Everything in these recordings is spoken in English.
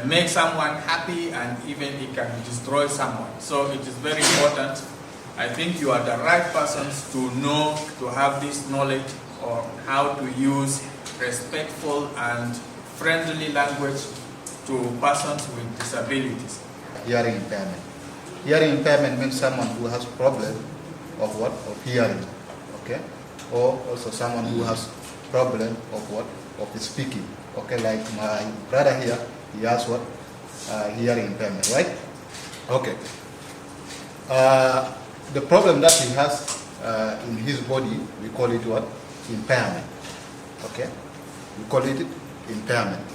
make someone happy, and even it can destroy someone. So it is very important. I think you are the right persons to know, to have this knowledge on how to use respectful and friendly language to persons with disabilities. Hearing impairment. Hearing impairment means someone who has problem of what? Of hearing, okay? Or also someone who has problem of what? Of speaking, okay? Like my brother here, he has what? Hearing impairment, right? Okay. The problem that he has in his body, we call it what? Impairment, okay? We call it impairment.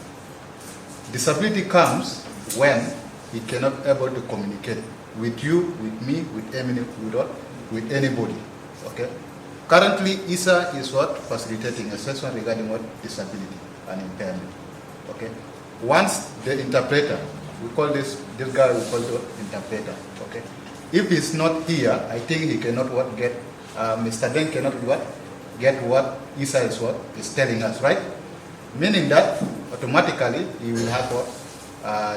Disability comes when he cannot able to communicate with you, with me, with anybody, okay? Currently, ISA is what? Facilitating a session regarding what? Disability and impairment, okay? Once the interpreter, we call this guy, we call the interpreter, okay? If he's not here, I think he cannot what? Get, Mr. Den cannot what? Get what ISA is what? Is telling us, right? Meaning that automatically he will have what?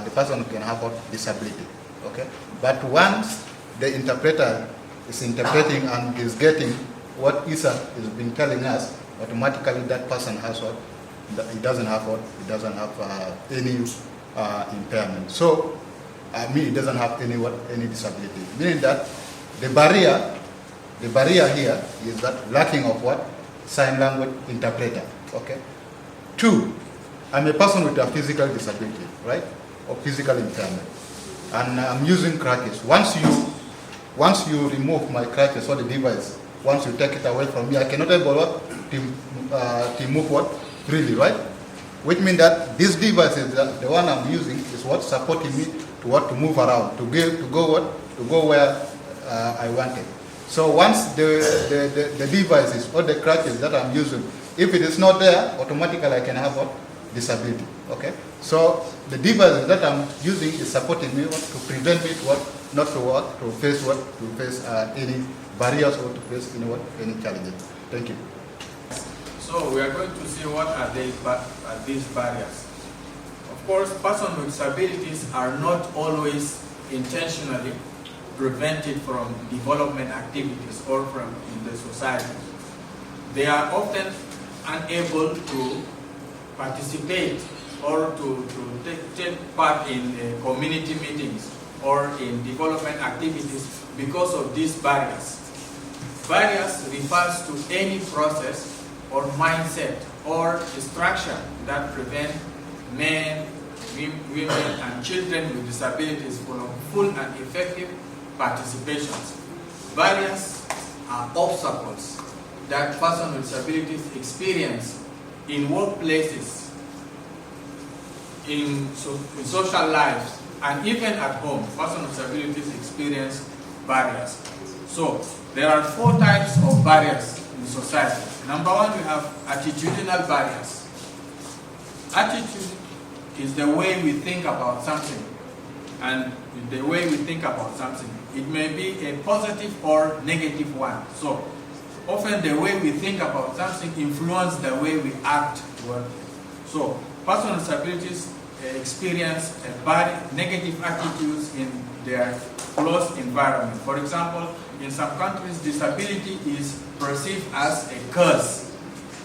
The person can have what? Disability, okay? But once the interpreter is interpreting and is getting what ISA is been telling us, automatically that person has what? He doesn't have what? He doesn't have any impairment. So, he doesn't have any disability. Meaning that the barrier here is that lacking of what? Sign language interpreter, okay? 2, I'm a person with a physical disability, right? Or physical impairment. And I'm using crutches. Once you remove my crutches or the device, once you take it away from me, I cannot able what? To move what? Freely, right? Which means that this device is the one I'm using is what? Supporting me to what? To move around, to go where I wanted. So once the devices or the crutches that I'm using, if it is not there, automatically I can have what? Disability, okay? So the devices that I'm using is supporting me to prevent me not to what? To face what? To face any barriers or to face any challenges. Thank you. So we are going to see what are these barriers. Of course, persons with disabilities are not always intentionally prevented from development activities or from in the society. They are often unable to participate or to take part in community meetings or in development activities because of these barriers. Barriers refers to any process or mindset or structure that prevent men, women, and children with disabilities from full and effective participations. Barriers are obstacles that persons with disabilities experience in workplaces, in social lives, and even at home. Persons with disabilities experience barriers. So there are 4 types of barriers in society. Number 1, we have attitudinal barriers. Attitude is the way we think about something, and the way we think about something. It may be a positive or negative one. So often the way we think about something influences the way we act toward it. So persons with disabilities experience negative attitudes in their close environment. For example, in some countries, disability is perceived as a curse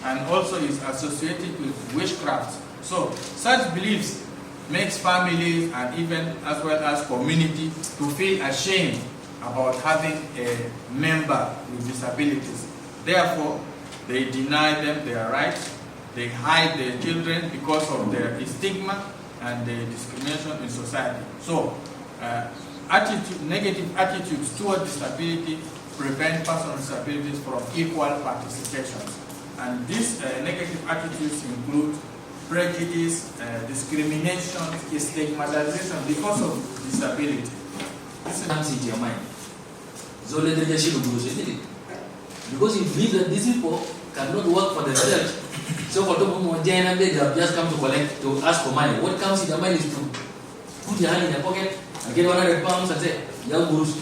and also is associated with witchcraft. So such beliefs makes families and even as well as community to feel ashamed about having a member with disabilities. Therefore, they deny them their rights, they hide their children because of their stigma and the discrimination in society. So, negative attitudes toward disability prevent persons with disabilities from equal participation. And these negative attitudes include prejudice, discrimination, stigmatization because of disability. This comes into your mind. Because you believe that these people cannot work for themselves. So for they have just come to collect, to ask for money. What comes in your mind is to put your hand in your pocket and get 100 pounds and say, young gurus.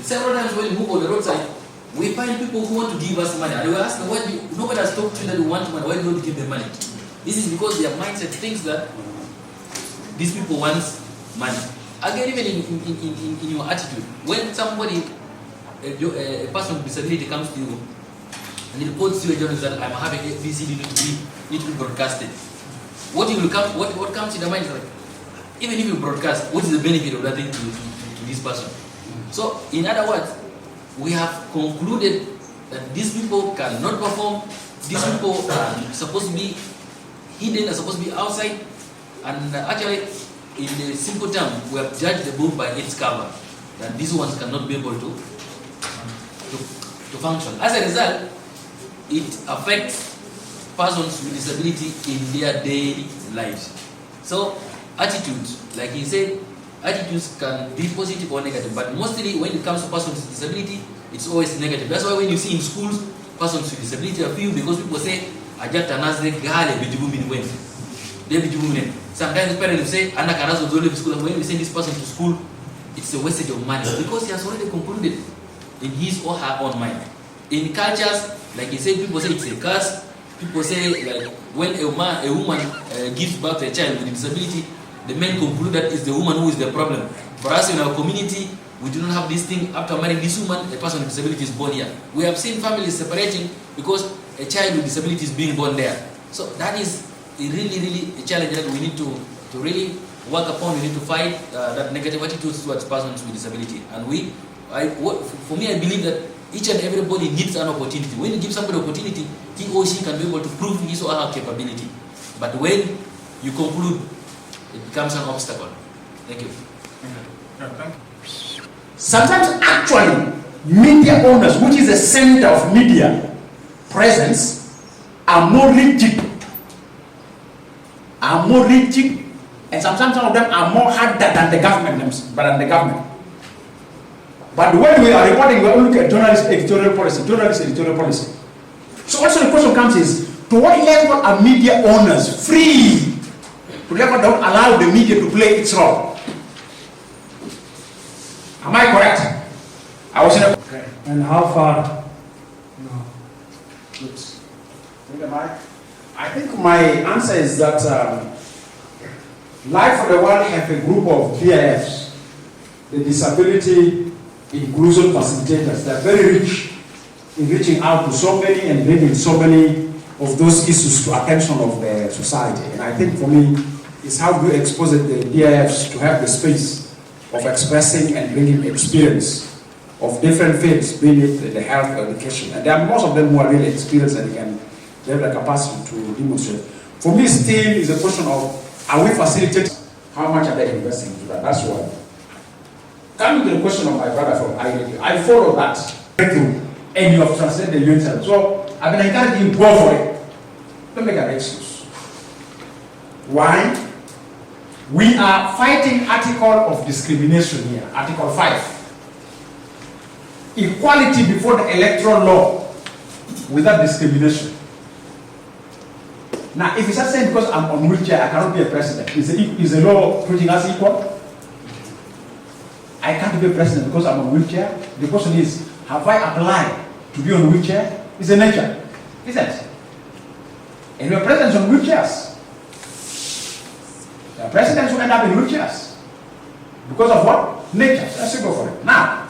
Several times when we move on the roadside, we find people who want to give us money. And we ask them, nobody has talked to you that you want money, why do you not give them money? This is because their mindset thinks that these people want money. Again, even in your attitude, when somebody, a person with disability comes to you and he reports to you a journalist that I'm having ABCD need to be broadcasted, what comes in the mind is like, even if you broadcast, what is the benefit of that thing to this person? So, in other words, we have concluded that these people cannot perform, these people are supposed to be hidden, are supposed to be outside, and actually, in the simple term, we have judged the book by its cover, that these ones cannot be able to function. As a result, it affects persons with disability in their daily lives. So, attitudes, like he said, attitudes can be positive or negative, but mostly when it comes to persons with disability, it's always negative. That's why when you see in schools, persons with disability are few because people say, sometimes parents will say, when we send this person to school, it's a wastage of money because he has already concluded in his or her own mind. In cultures, like he said, people say it's a curse. People say, like, when a woman gives birth to a child with disability, the men conclude that it's the woman who is the problem. For us in our community, we do not have this thing. After marrying this woman, a person with disability is born here. We have seen families separating because a child with disability is being born there. So that is really a challenge that we need to really work upon. We need to fight that negative attitudes towards persons with disability. And for me, I believe that each and everybody needs an opportunity. When you give somebody an opportunity, he or she can be able to prove his or her capability. But when you conclude, it becomes an obstacle. Thank you. Sometimes actually, media owners, which is the center of media presence, are more rigid. And sometimes some of them are more harder than the government. But when we are reporting, we are looking at journalist editorial policy. So also the question comes is, to what level are media owners free? To level don't allow the media to play its role? Am I correct? I was in a... Okay. And how far? No. Oops. I think my answer is that Life for the World have a group of DIFs, the Disability Inclusion Facilitators. They are very rich in reaching out to so many and bringing so many of those issues to attention of the society. And I think for me, it's how we expose the DIFs to have the space of expressing and bringing experience of different fields, be it the health or education. And there are most of them who are really experienced and they have the capacity to demonstrate. For me, still is a question of, are we facilitating? How much are they investing into that? That's one. Coming to the question of my brother from IDP, I follow that breakthrough, and you have translated the UN. So I mean, I can't even go for it. Don't make an excuse. Why? We are fighting article of discrimination here, Article 5. Equality before the electoral law without discrimination. Now, if it's just saying because I'm on wheelchair, I cannot be a president, is the law treating us equal? I can't be a president because I'm on wheelchair. The question is, have I applied to be on wheelchair? It's a nature, isn't it? And we are presidents on wheelchairs. There are presidents who end up in wheelchairs. Because of what? Nature. Let's go for it. Now,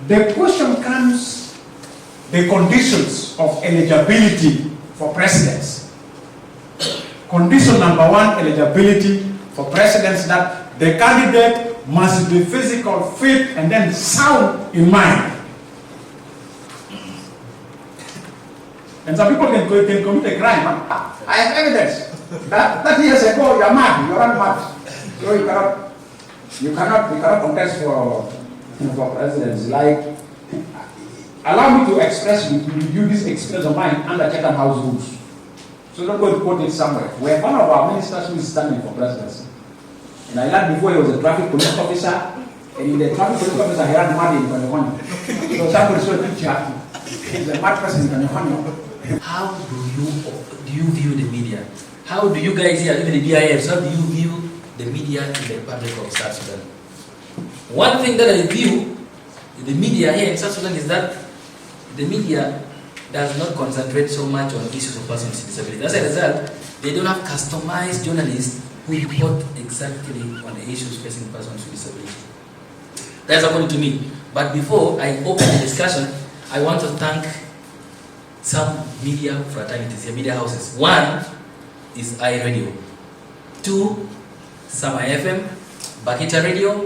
the question comes, the conditions of eligibility for presidents. Condition number one, eligibility for presidents, that the candidate must be physical, fit, and then sound in mind. And some people can commit a crime. Huh? I have evidence. That years ago, you are mad. You are mad. So you cannot contest for presidents. Like, allow me to express with you this experience of mine under Chatham House rules. So don't go to quote it somewhere. We have one of our ministers who is standing for presidency. And I learned before he was a traffic police officer, and in the traffic police officer he had money in California. So somebody saw a picture. He's a mad person in California. How do you view the media? How do you guys here, even the DIFs, how do you view the media in the Republic of South Sudan? One thing that I view the media here in South Sudan is that the media does not concentrate so much on issues of persons with disabilities. As a result, they don't have customized journalists who report exactly on the issues facing persons with disability. That's according to me. But before I open the discussion, I want to thank some media fraternities, media houses. One is iRadio. Two, Sama FM, Bakita Radio.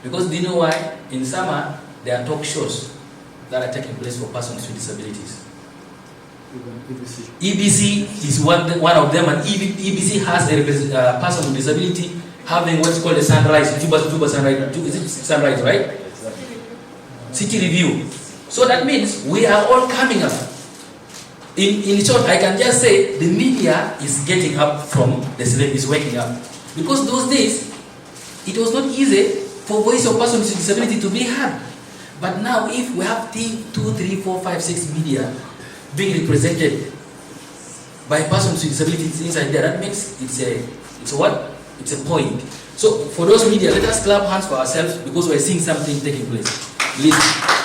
Because do you know why? In Sama, there are talk shows that are taking place for persons with disabilities. EBC is one of them, and EBC has a person with disability having what's called a sunrise, Juba sunrise, is it sunrise, right? City Review. So that means we are all coming up. In short, I can just say the media is getting up from the sleep, is waking up. Because those days, it was not easy for voice of persons with disability to be heard. But now, if we have 2, 3, 4, 5, 6 media being represented by persons with disabilities inside there, that makes it's a point. So for those media, let us clap hands for ourselves because we're seeing something taking place. Please.